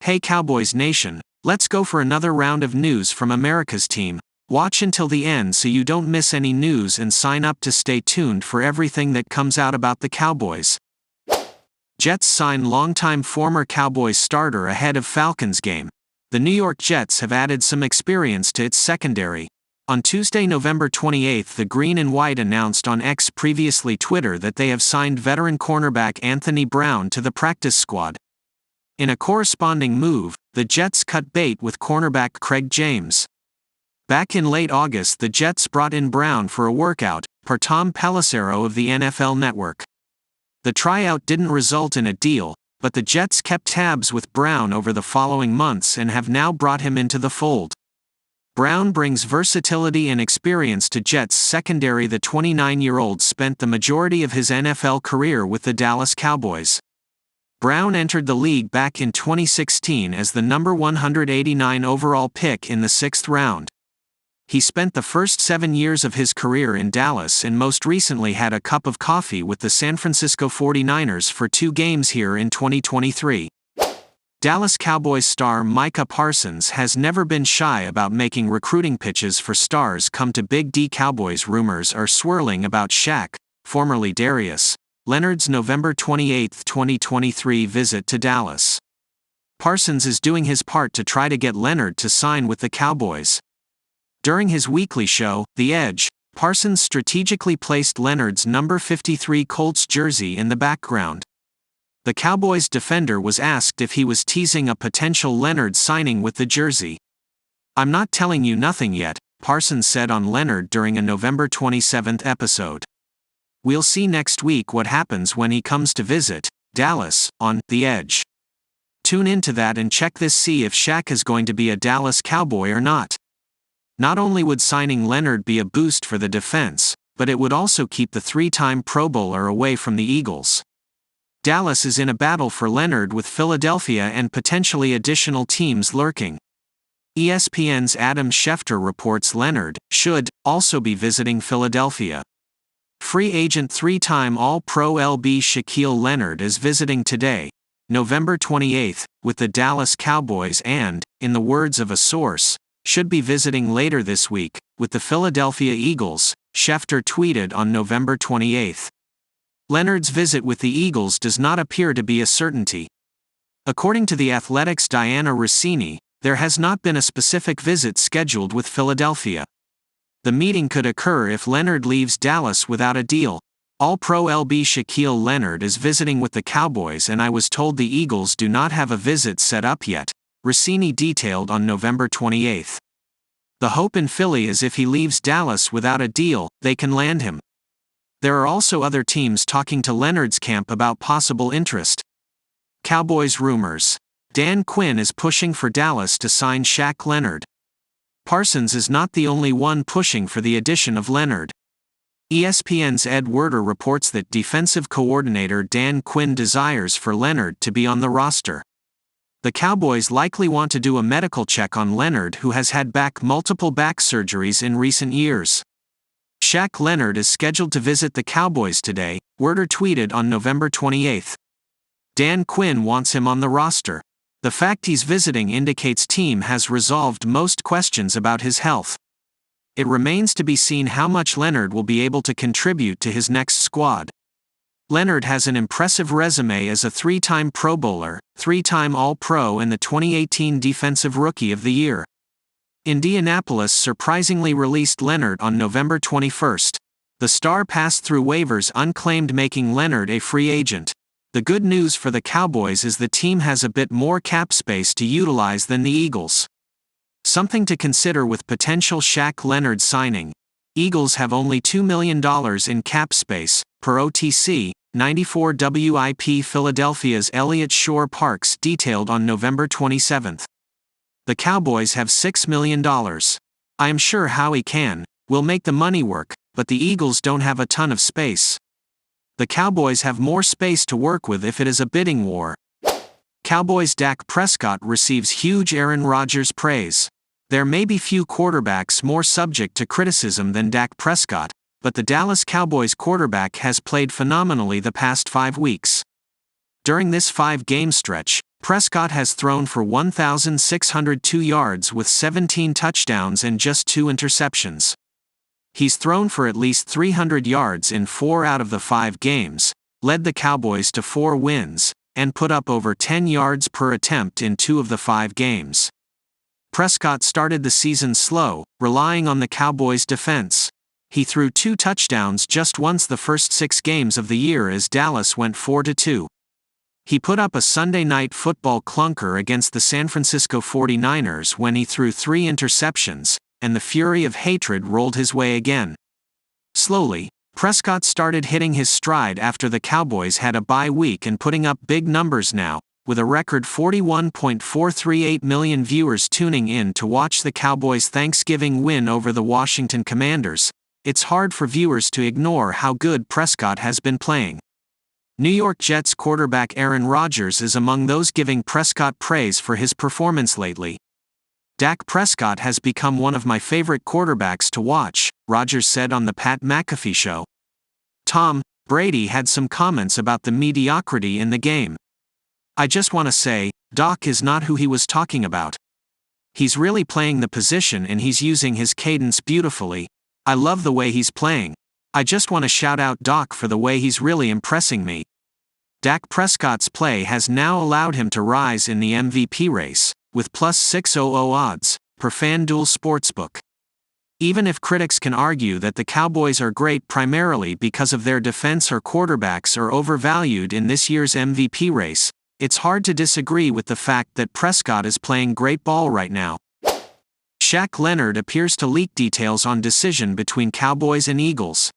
Hey Cowboys Nation, let's go for another round of news from America's team. Watch until the end so you don't miss any news and sign up to stay tuned for everything that comes out about the Cowboys. Jets sign longtime former Cowboys starter ahead of Falcons game. The New York Jets have added some experience to its secondary. On Tuesday, November 28, the Green and White announced on X, previously Twitter, that they have signed veteran cornerback Anthony Brown to the practice squad. In a corresponding move, the Jets cut bait with cornerback Craig James. Back in late August, the Jets brought in Brown for a workout, per Tom Pelissero of the NFL Network. The tryout didn't result in a deal, but the Jets kept tabs with Brown over the following months and have now brought him into the fold. Brown brings versatility and experience to Jets secondary. The 29-year-old spent the majority of his NFL career with the Dallas Cowboys. Brown entered the league back in 2016 as the number 189 overall pick in the 6th round. He spent the first 7 years of his career in Dallas and most recently had a cup of coffee with the San Francisco 49ers for 2 games here in 2023. Dallas Cowboys star Micah Parsons has never been shy about making recruiting pitches for stars come to Big D. Cowboys rumors are swirling about Shaq, formerly Darius, Leonard's November 28, 2023 visit to Dallas. Parsons is doing his part to try to get Leonard to sign with the Cowboys. During his weekly show, The Edge, Parsons strategically placed Leonard's number 53 Colts jersey in the background. The Cowboys defender was asked if he was teasing a potential Leonard signing with the jersey. "I'm not telling you nothing yet," Parsons said on Leonard during a November 27 episode. "We'll see next week what happens when he comes to visit Dallas," on The Edge. Tune into that and check this, see if Shaq is going to be a Dallas Cowboy or not. Not only would signing Leonard be a boost for the defense, but it would also keep the 3-time Pro Bowler away from the Eagles. Dallas is in a battle for Leonard with Philadelphia and potentially additional teams lurking. ESPN's Adam Schefter reports Leonard should also be visiting Philadelphia. Free agent 3-time All-Pro LB Shaquille Leonard is visiting today, November 28, with the Dallas Cowboys and, in the words of a source, should be visiting later this week with the Philadelphia Eagles, Schefter tweeted on November 28. Leonard's visit with the Eagles does not appear to be a certainty. According to The Athletic's Diana Rossini, there has not been a specific visit scheduled with Philadelphia. The meeting could occur if Leonard leaves Dallas without a deal. All-Pro LB Shaquille Leonard is visiting with the Cowboys and I was told the Eagles do not have a visit set up yet, Rossini detailed on November 28. The hope in Philly is if he leaves Dallas without a deal, they can land him. There are also other teams talking to Leonard's camp about possible interest. Cowboys rumors. Dan Quinn is pushing for Dallas to sign Shaq Leonard. Parsons is not the only one pushing for the addition of Leonard. ESPN's Ed Werder reports that defensive coordinator Dan Quinn desires for Leonard to be on the roster. The Cowboys likely want to do a medical check on Leonard, who has had multiple back surgeries in recent years. Shaq Leonard is scheduled to visit the Cowboys today, Werder tweeted on November 28. Dan Quinn wants him on the roster. The fact he's visiting indicates team has resolved most questions about his health. It remains to be seen how much Leonard will be able to contribute to his next squad. Leonard has an impressive resume as a 3-time Pro Bowler, 3-time All-Pro and the 2018 Defensive Rookie of the Year. Indianapolis surprisingly released Leonard on November 21. The star passed through waivers unclaimed, making Leonard a free agent. The good news for the Cowboys is the team has a bit more cap space to utilize than the Eagles. Something to consider with potential Shaq Leonard signing. Eagles have only $2 million in cap space, per OTC, 94 WIP. Philadelphia's Elliott Shore Parks detailed on November 27. The Cowboys have $6 million. "I am sure Howie will make the money work, but the Eagles don't have a ton of space. The Cowboys have more space to work with if it is a bidding war." Cowboys Dak Prescott receives huge Aaron Rodgers praise. There may be few quarterbacks more subject to criticism than Dak Prescott, but the Dallas Cowboys quarterback has played phenomenally the past 5 weeks. During this 5-game stretch, Prescott has thrown for 1,602 yards with 17 touchdowns and just 2 interceptions. He's thrown for at least 300 yards in 4 out of the 5 games, led the Cowboys to 4 wins, and put up over 10 yards per attempt in 2 of the 5 games. Prescott started the season slow, relying on the Cowboys' defense. He threw 2 touchdowns just once the first 6 games of the year as Dallas went 4-2. He put up a Sunday Night Football clunker against the San Francisco 49ers when he threw 3 interceptions, and the fury of hatred rolled his way again. Slowly, Prescott started hitting his stride after the Cowboys had a bye week and putting up big numbers now, with a record 41.438 million viewers tuning in to watch the Cowboys' Thanksgiving win over the Washington Commanders. It's hard for viewers to ignore how good Prescott has been playing. New York Jets quarterback Aaron Rodgers is among those giving Prescott praise for his performance lately. "Dak Prescott has become one of my favorite quarterbacks to watch," Rodgers said on the Pat McAfee show. Tom Brady had some comments about the mediocrity in the game. "I just want to say, Doc is not who he was talking about. He's really playing the position and he's using his cadence beautifully. I love the way he's playing. I just want to shout out Doc for the way he's really impressing me." Dak Prescott's play has now allowed him to rise in the MVP race, with plus 600 odds, per FanDuel Sportsbook. Even if critics can argue that the Cowboys are great primarily because of their defense or quarterbacks are overvalued in this year's MVP race, it's hard to disagree with the fact that Prescott is playing great ball right now. Shaq Leonard appears to leak details on decision between Cowboys and Eagles.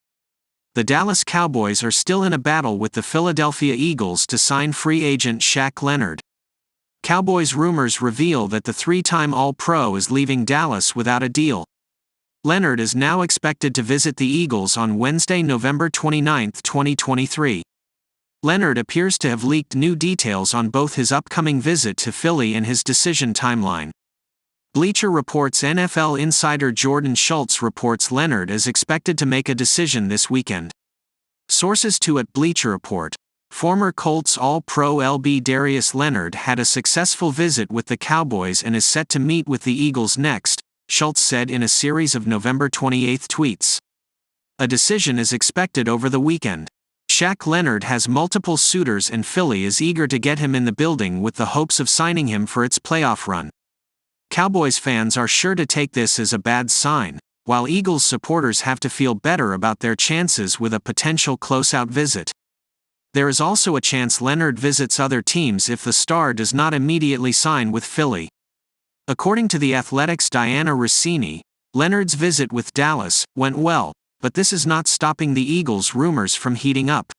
The Dallas Cowboys are still in a battle with the Philadelphia Eagles to sign free agent Shaq Leonard. Cowboys rumors reveal that the 3-time All-Pro is leaving Dallas without a deal. Leonard is now expected to visit the Eagles on Wednesday, November 29, 2023. Leonard appears to have leaked new details on both his upcoming visit to Philly and his decision timeline. Bleacher Report's NFL insider Jordan Schultz reports Leonard is expected to make a decision this weekend. Sources at Bleacher Report: former Colts All-Pro LB Darius Leonard had a successful visit with the Cowboys and is set to meet with the Eagles next, Schultz said in a series of November 28 tweets. A decision is expected over the weekend. Shaq Leonard has multiple suitors and Philly is eager to get him in the building with the hopes of signing him for its playoff run. Cowboys fans are sure to take this as a bad sign, while Eagles supporters have to feel better about their chances with a potential close-out visit. There is also a chance Leonard visits other teams if the star does not immediately sign with Philly. According to The Athletic's Diana Rossini, Leonard's visit with Dallas went well, but this is not stopping the Eagles' rumors from heating up.